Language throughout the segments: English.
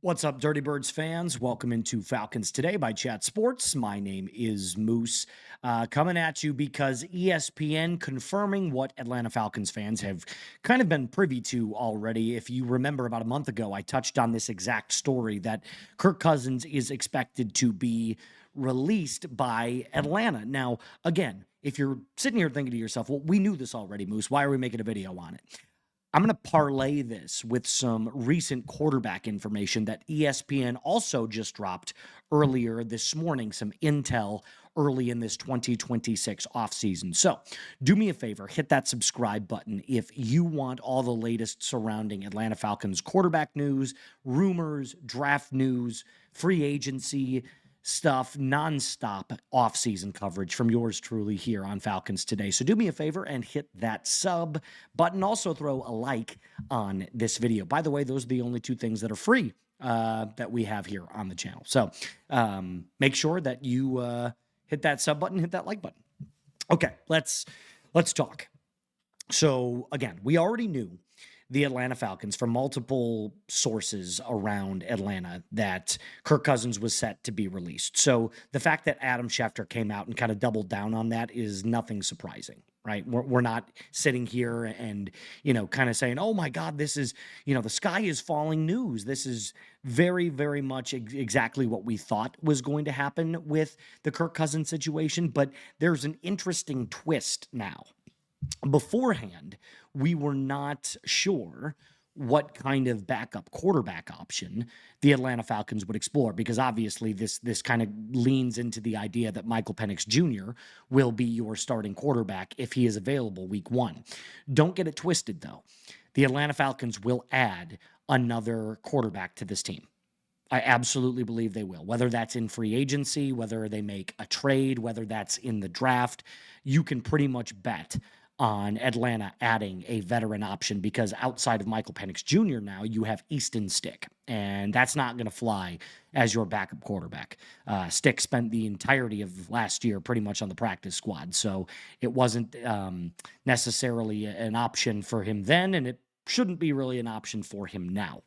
What's up, Dirty Birds fans? Welcome into Falcons Today by Chat Sports. My name is Moose, coming at you because ESPN confirming what Atlanta Falcons fans have kind of been privy to already. If you remember, about a month ago, I touched on this exact story that Kirk Cousins is expected to be released by Atlanta. Now, again, if you're sitting here thinking to yourself, well, we knew this already, Moose. Why are we making a video on it? I'm going to parlay this with some recent quarterback information that ESPN also just dropped earlier this morning, some intel early in this 2026 offseason. So do me a favor, hit that subscribe button if you want all the latest surrounding Atlanta Falcons quarterback news, rumors, draft news, free agency stuff, nonstop offseason coverage from yours truly here on Falcons Today. So do me a favor and hit that sub button. Also throw a like on this video. By the way, those are the only two things that are free that we have here on the channel. So make sure that you hit that sub button, hit that like button. Okay, let's talk. So again, we already knew the Atlanta Falcons from multiple sources around Atlanta that Kirk Cousins was set to be released. So the fact that Adam Schefter came out and kind of doubled down on that is nothing surprising, right? We're not sitting here and, kind of saying, oh my God, this is, the sky is falling news. This is very, very much exactly what we thought was going to happen with the Kirk Cousins situation. But there's an interesting twist now. Beforehand, we were not sure what kind of backup quarterback option the Atlanta Falcons would explore, because obviously this kind of leans into the idea that Michael Penix Jr. will be your starting quarterback if he is available week one. Don't get it twisted, though. The Atlanta Falcons will add another quarterback to this team. I absolutely believe they will, whether that's in free agency, whether they make a trade, whether that's in the draft. You can pretty much bet on Atlanta adding a veteran option, because outside of Michael Penix Jr. now, you have Easton Stick, and that's not going to fly as your backup quarterback. Stick spent the entirety of last year pretty much on the practice squad, so it wasn't necessarily an option for him then, and it shouldn't be really an option for him now.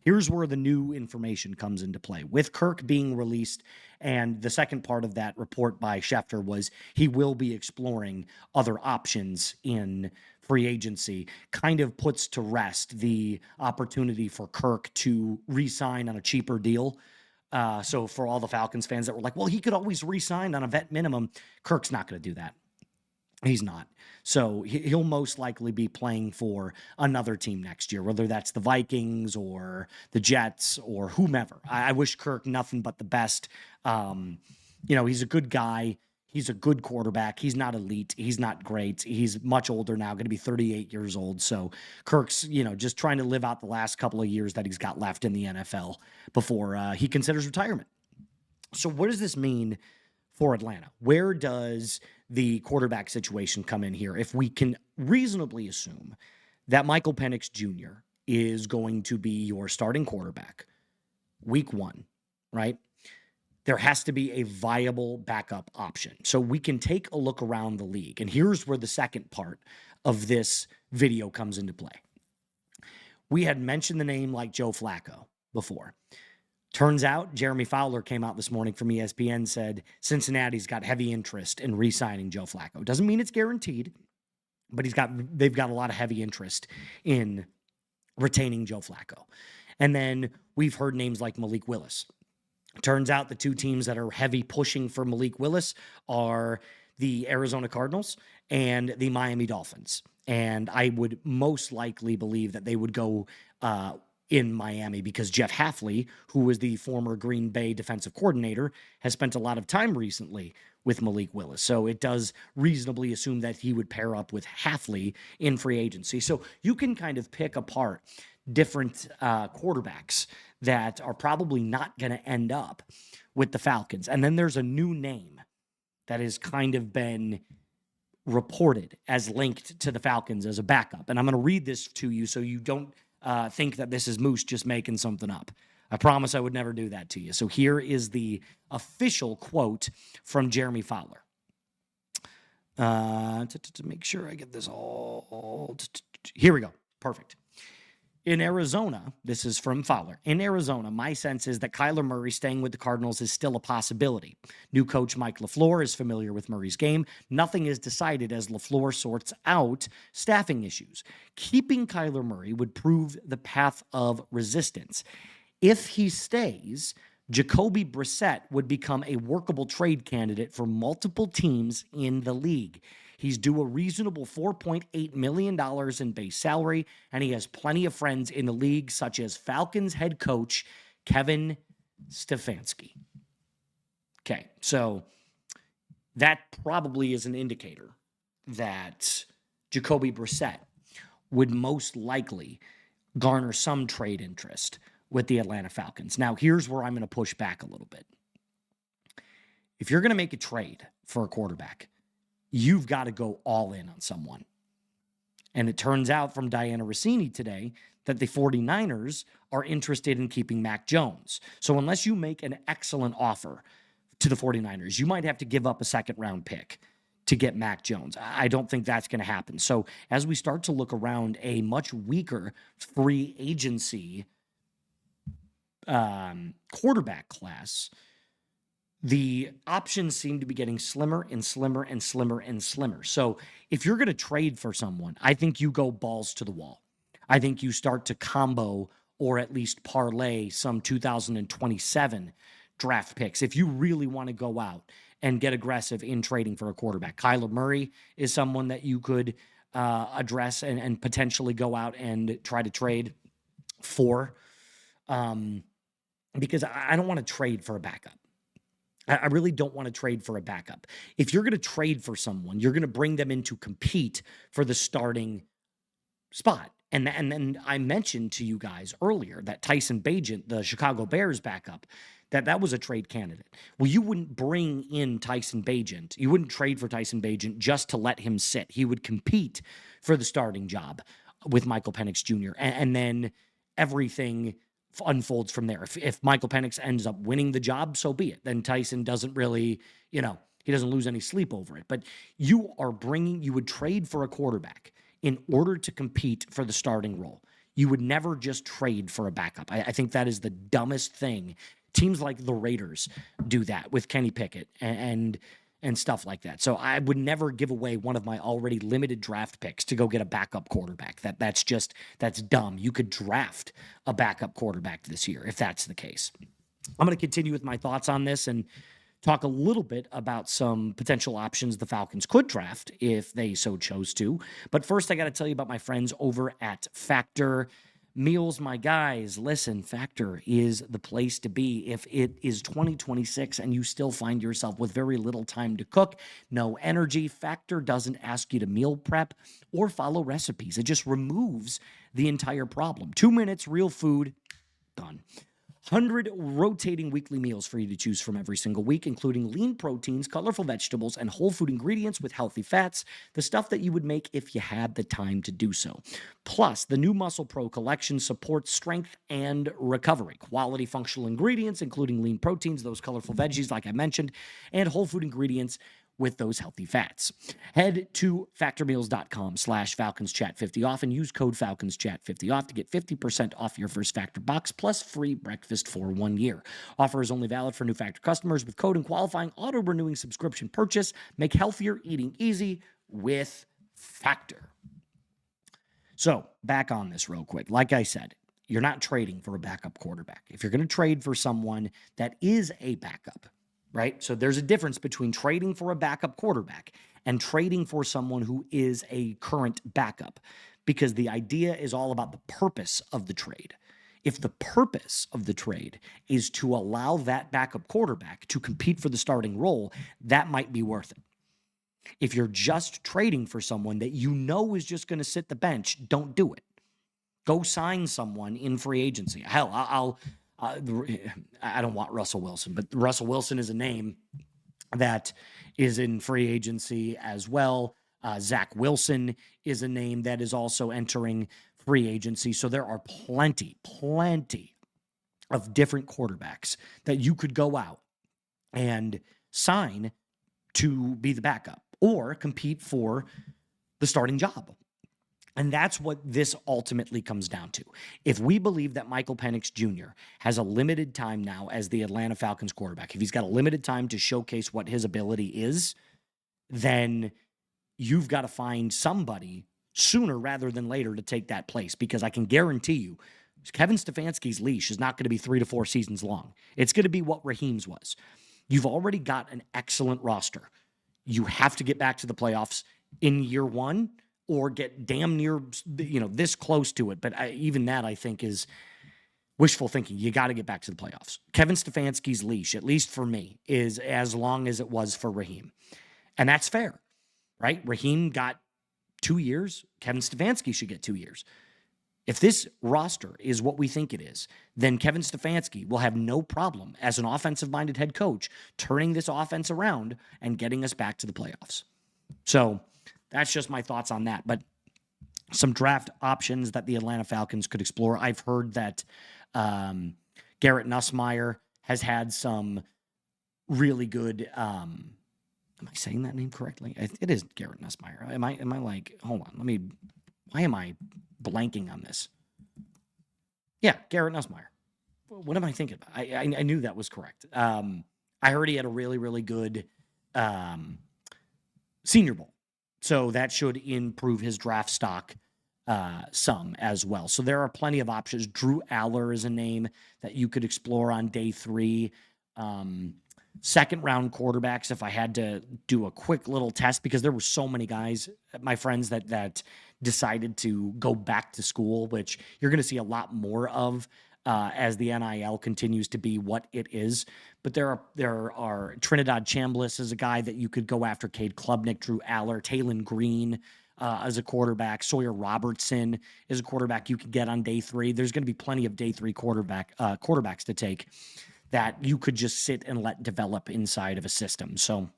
Here's where the new information comes into play. With Kirk being released, and the second part of that report by Schefter was he will be exploring other options in free agency, kind of puts to rest the opportunity for Kirk to re-sign on a cheaper deal. So for all the Falcons fans that were like, well, he could always re-sign on a vet minimum, Kirk's not going to do that. He's not. So he'll most likely be playing for another team next year, whether that's the Vikings or the Jets or whomever. I wish Kirk nothing but the best. He's a good guy. He's a good quarterback. He's not elite. He's not great. He's much older now, going to be 38 years old. So Kirk's, just trying to live out the last couple of years that he's got left in the NFL before he considers retirement. So what does this mean for Atlanta? Where does the quarterback situation come in here? If we can reasonably assume that Michael Penix Jr. is going to be your starting quarterback week one, right? There has to be a viable backup option. So we can take a look around the league. And here's where the second part of this video comes into play. We had mentioned the name like Joe Flacco before. Turns out, Jeremy Fowler came out this morning from ESPN, said Cincinnati's got heavy interest in re-signing Joe Flacco. Doesn't mean it's guaranteed, but they've got a lot of heavy interest in retaining Joe Flacco. And then we've heard names like Malik Willis. Turns out the two teams that are heavy pushing for Malik Willis are the Arizona Cardinals and the Miami Dolphins. And I would most likely believe that they would go in Miami, because Jeff Hafley, who was the former Green Bay defensive coordinator, has spent a lot of time recently with Malik Willis. So it does reasonably assume that he would pair up with Hafley in free agency. So you can kind of pick apart different quarterbacks that are probably not going to end up with the Falcons. And then there's a new name that has kind of been reported as linked to the Falcons as a backup. And I'm going to read this to you so you don't think that this is Moose just making something up. I promise I would never do that to you. So here is the official quote from Jeremy Fowler. To make sure I get this all. Here we go. Perfect. In Arizona, this is from Fowler. In Arizona, my sense is that Kyler Murray staying with the Cardinals is still a possibility. New coach Mike LaFleur is familiar with Murray's game. Nothing is decided as LaFleur sorts out staffing issues. Keeping Kyler Murray would prove the path of resistance. If he stays, Jacoby Brissett would become a workable trade candidate for multiple teams in the league. He's due a reasonable $4.8 million in base salary, and he has plenty of friends in the league, such as Falcons head coach Kevin Stefanski. Okay, so that probably is an indicator that Jacoby Brissett would most likely garner some trade interest with the Atlanta Falcons. Now, here's where I'm going to push back a little bit. If you're going to make a trade for a quarterback, you've got to go all in on someone. And it turns out from Diana Rossini today that the 49ers are interested in keeping Mac Jones. So unless you make an excellent offer to the 49ers, you might have to give up a second-round pick to get Mac Jones. I don't think that's going to happen. So as we start to look around a much weaker free agency quarterback class, the options seem to be getting slimmer and slimmer and slimmer and slimmer. So if you're going to trade for someone, I think you go balls to the wall. I think you start to combo or at least parlay some 2027 draft picks if you really want to go out and get aggressive in trading for a quarterback. Kyler Murray is someone that you could address and potentially go out and try to trade for, because I don't want to trade for a backup. I really don't want to trade for a backup. If you're going to trade for someone, you're going to bring them in to compete for the starting spot. And then I mentioned to you guys earlier that Tyson Bagent, the Chicago Bears backup, that was a trade candidate. Well, you wouldn't bring in Tyson Bagent. You wouldn't trade for Tyson Bagent just to let him sit. He would compete for the starting job with Michael Penix Jr. And then everything unfolds from there. If Michael Penix ends up winning the job, so be it. Then Tyson doesn't really, he doesn't lose any sleep over it. But you would trade for a quarterback in order to compete for the starting role. You would never just trade for a backup. I think that is the dumbest thing. Teams like the Raiders do that with Kenny Pickett and stuff like that. So I would never give away one of my already limited draft picks to go get a backup quarterback. That's dumb. You could draft a backup quarterback this year if that's the case. I'm going to continue with my thoughts on this and talk a little bit about some potential options the Falcons could draft if they so chose to. But first, I got to tell you about my friends over at Factor Meals. My guys, listen, Factor is the place to be if it is 2026 and you still find yourself with very little time to cook, no energy. Factor doesn't ask you to meal prep or follow recipes. It just removes the entire problem. 2 minutes, real food, done. 100 rotating weekly meals for you to choose from every single week, including lean proteins, colorful vegetables, and whole food ingredients with healthy fats, the stuff that you would make if you had the time to do so. Plus, the new Muscle Pro collection supports strength and recovery. Quality functional ingredients, including lean proteins, those colorful veggies like I mentioned, and whole food ingredients with those healthy fats. Head to factormeals.com/FalconsChat50 off and use code FalconsChat50 off to get 50% off your first Factor box plus free breakfast for 1 year. Offer is only valid for new Factor customers with code and qualifying auto-renewing subscription purchase. Make healthier eating easy with Factor. So back on this real quick. Like I said, you're not trading for a backup quarterback. If you're going to trade for someone that is a backup, right? So there's a difference between trading for a backup quarterback and trading for someone who is a current backup, because the idea is all about the purpose of the trade. If the purpose of the trade is to allow that backup quarterback to compete for the starting role, that might be worth it. If you're just trading for someone that you know is just going to sit the bench, don't do it. Go sign someone in free agency. Hell, I don't want Russell Wilson, but Russell Wilson is a name that is in free agency as well. Zach Wilson is a name that is also entering free agency. So there are plenty of different quarterbacks that you could go out and sign to be the backup or compete for the starting job. And that's what this ultimately comes down to. If we believe that Michael Penix Jr. has a limited time now as the Atlanta Falcons quarterback, if he's got a limited time to showcase what his ability is, then you've got to find somebody sooner rather than later to take that place, because I can guarantee you Kevin Stefanski's leash is not going to be 3 to 4 seasons long. It's going to be what Raheem's was. You've already got an excellent roster. You have to get back to the playoffs in year one or get damn near, this close to it. But even that, I think, is wishful thinking. You got to get back to the playoffs. Kevin Stefanski's leash, at least for me, is as long as it was for Raheem. And that's fair, right? Raheem got 2 years. Kevin Stefanski should get 2 years. If this roster is what we think it is, then Kevin Stefanski will have no problem as an offensive-minded head coach turning this offense around and getting us back to the playoffs. So that's just my thoughts on that. But some draft options that the Atlanta Falcons could explore. I've heard that Garrett Nussmeier has had some really good. Am I saying that name correctly? It is Garrett Nussmeier. Am I like? Hold on. Why am I blanking on this? Yeah, Garrett Nussmeier. What am I thinking about? I knew that was correct. I heard he had a really, really good Senior Bowl. So that should improve his draft stock some as well. So there are plenty of options. Drew Aller is a name that you could explore on day 3. Second round quarterbacks, if I had to do a quick little test, because there were so many guys, my friends, that decided to go back to school, which you're going to see a lot more of as the NIL continues to be what it is. But there are Trinidad Chambliss is a guy that you could go after, Cade Klubnik, Drew Aller, Taylon Green as a quarterback, Sawyer Robertson is a quarterback you could get on day 3. There's going to be plenty of day 3 quarterbacks to take that you could just sit and let develop inside of a system. So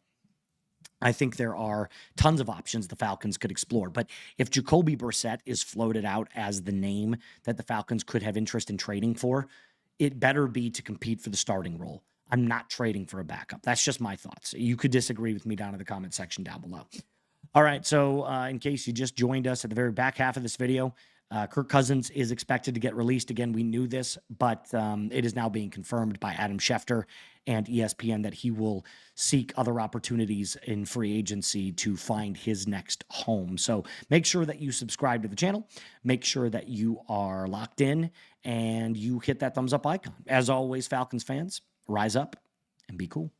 I think there are tons of options the Falcons could explore. But if Jacoby Brissett is floated out as the name that the Falcons could have interest in trading for, it better be to compete for the starting role. I'm not trading for a backup. That's just my thoughts. You could disagree with me down in the comment section down below. All right, so in case you just joined us at the very back half of this video, Kirk Cousins is expected to get released. Again, we knew this, but it is now being confirmed by Adam Schefter and ESPN that he will seek other opportunities in free agency to find his next home. So make sure that you subscribe to the channel. Make sure that you are locked in and you hit that thumbs up icon. As always, Falcons fans, rise up and be cool.